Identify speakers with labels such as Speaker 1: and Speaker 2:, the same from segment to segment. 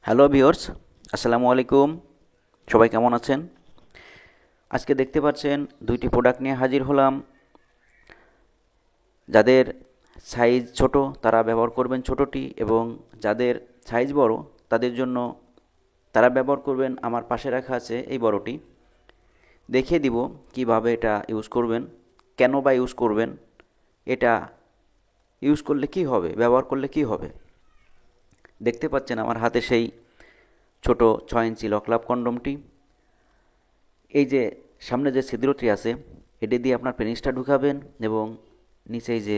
Speaker 1: Hello viewers, আসসালামু আলাইকুম। সবাই কেমন আছেন? আজকে দেখতে পাচ্ছেন দুইটি প্রোডাক্ট নিয়ে হাজির হলাম। যাদের সাইজ ছোট তারা ব্যবহার করবেন ছোটটি, এবং যাদের সাইজ বড় তাদের জন্য তারা ব্যবহার করবেন আমার পাশে রাখা আছে এই বড়টি। দেখিয়ে দিব কিভাবে এটা ইউজ করবেন, কেন বা ইউজ করবেন, এটা ইউজ করলে কি হবে, ব্যবহার করলে কি হবে। দেখতে পাচ্ছেন আমার হাতে সেই ছোট 6 ইঞ্চি লকলাভ কন্ডমটি। এই যে সামনে যে ছিদ্রটি আছে এটা দিয়ে আপনার পেনিসটা ঢুকাবেন, এবং নিচে যে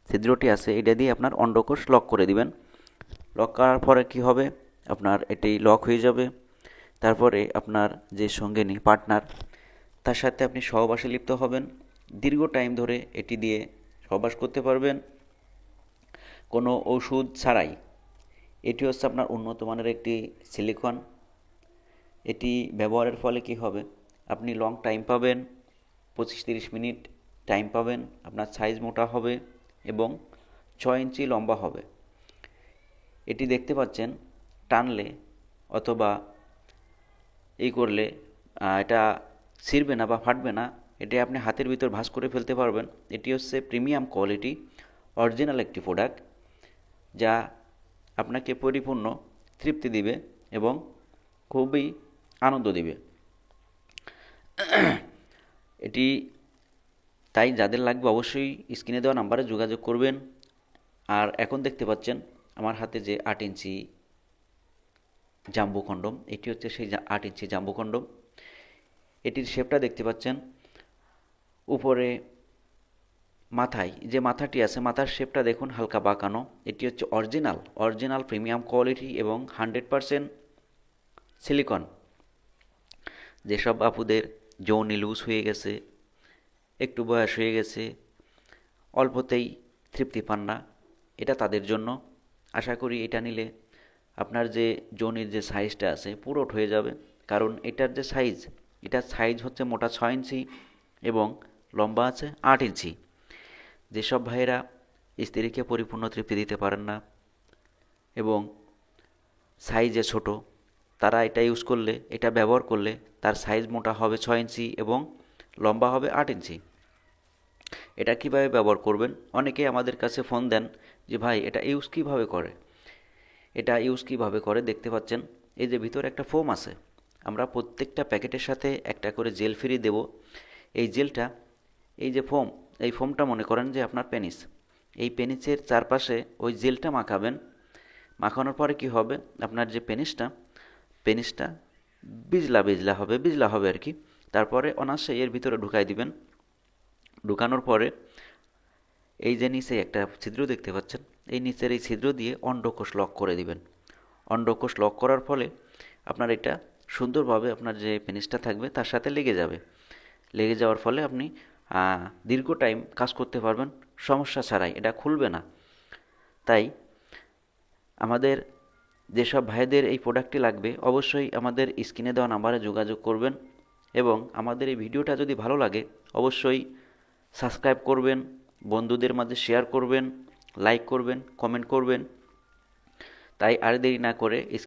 Speaker 1: ছিদ্রটি আছে এটা দিয়ে আপনার অন্ডকোষ লক করে দিবেন। লক করার পরে কি হবে, আপনার এটি লক হয়ে যাবে। তারপরে আপনার যে সঙ্গিনী পার্টনার তার সাথে আপনি সহবাসে লিপ্ত হবেন। দীর্ঘ টাইম ধরে এটি দিয়ে সহবাস করতে পারবেন কোনো ওষুধ ছাড়াই। এটি হচ্ছে আপনার উন্নত মানের একটি সিলিকন। এটি ব্যবহারের ফলে কি হবে, আপনি লং টাইম পাবেন, 25-30 মিনিট টাইম পাবেন, আপনার সাইজ মোটা হবে এবং 6 ইঞ্চি লম্বা হবে। এটি দেখতে পাচ্ছেন টানলে অথবা এই করলে এটা ছিঁড়বে না বা ফাটবে না। এটি আপনি হাতের ভিতর ভাঁজ করে ফেলতে পারবেন। এটি হচ্ছে প্রিমিয়াম কোয়ালিটি অরিজিনাল একটি প্রোডাক্ট, যা আপনাকে পরিপূর্ণ তৃপ্তি দিবে এবং খুবই আনন্দ দিবে। এটি তাই যাদের লাগবে অবশ্যই স্ক্রিনে দেওয়া নাম্বারে যোগাযোগ করবেন। আর এখন দেখতে পাচ্ছেন আমার হাতে যে 8 ইঞ্চি জাম্বো কন্ডম, এটি হচ্ছে সেই 8 ইঞ্চি জাম্বো কন্ডম। এটির শেপটা দেখতে পাচ্ছেন, উপরে মাথায় যে মাথাটি আছে মাথার শেপটা দেখুন হালকা বাঁকানো। এটি হচ্ছে অরিজিনাল প্রিমিয়াম কোয়ালিটি এবং 100% সিলিকন। যেসব আপুদের যৌনি লুজ হয়ে গেছে, একটু বয়স হয়ে গেছে, অল্পতেই তৃপ্তি পান না, এটা তাদের জন্য। আশা করি এটা নিলে আপনার যে যোনির যে সাইজটা আছে পুরোট হয়ে যাবে। কারণ এটার যে সাইজ, এটার সাইজ হচ্ছে মোটা 6 ইঞ্চি এবং লম্বা আছে 8 ইঞ্চি। যেসব ভাইয়েরা স্ত্রীকে পরিপূর্ণ তৃপ্তি দিতে পারেন না এবং সাইজে ছোট, তারা এটা ইউজ করলে, এটা ব্যবহার করলে তার সাইজ মোটা হবে 6 ইঞ্চি এবং লম্বা হবে 8 ইঞ্চি। এটা কিভাবে ব্যবহার করবেন, অনেকেই আমাদের কাছে ফোন দেন যে ভাই এটা ইউজ কীভাবে করে। এটা ইউজ কীভাবে করে দেখতে পাচ্ছেন, এই যে ভিতরে একটা ফোম আছে, আমরা প্রত্যেকটা প্যাকেটের সাথে একটা করে জেল ফ্রি দেব। এই জেলটা, এই যে ফোম, এই ফোমটা মনে করেন যে আপনার পেনিস। এই পেনিসের চারপাশে ওই জেলটা মাখাবেন। মাখানোর পরে কি হবে, আপনার যে পেনিসটা বিজলা হবে আর কি। তারপরে অনায়াসে এর ভিতরে ঢুকাই দিবেন। ঢুকানোর পরে এই যে নিচে একটা ছিদ্র দেখতে পাচ্ছেন, এই নিচের এই ছিদ্র দিয়ে অন্ডকোষ লক করে দিবেন। অন্ডকোষ লক করার ফলে আপনার এটা সুন্দরভাবে আপনার যে পেনিসটা থাকবে তার সাথে লেগে যাবে। লেগে যাওয়ার ফলে আপনি দীর্ঘ টাইম কাজ করতে পারবেন সমস্যা ছাড়াই, এটা খুলবে না। তাই আমাদের যেসব ভাইদের এই প্রোডাক্টটি লাগবে অবশ্যই আমাদের স্ক্রিনে দেওয়া নাম্বারে যোগাযোগ করবেন, এবং আমাদের এই ভিডিওটা যদি ভালো লাগে অবশ্যই সাবস্ক্রাইব করবেন, বন্ধুদের মাঝে শেয়ার করবেন, লাইক করবেন, কমেন্ট করবেন। তাই আর দেরি না করে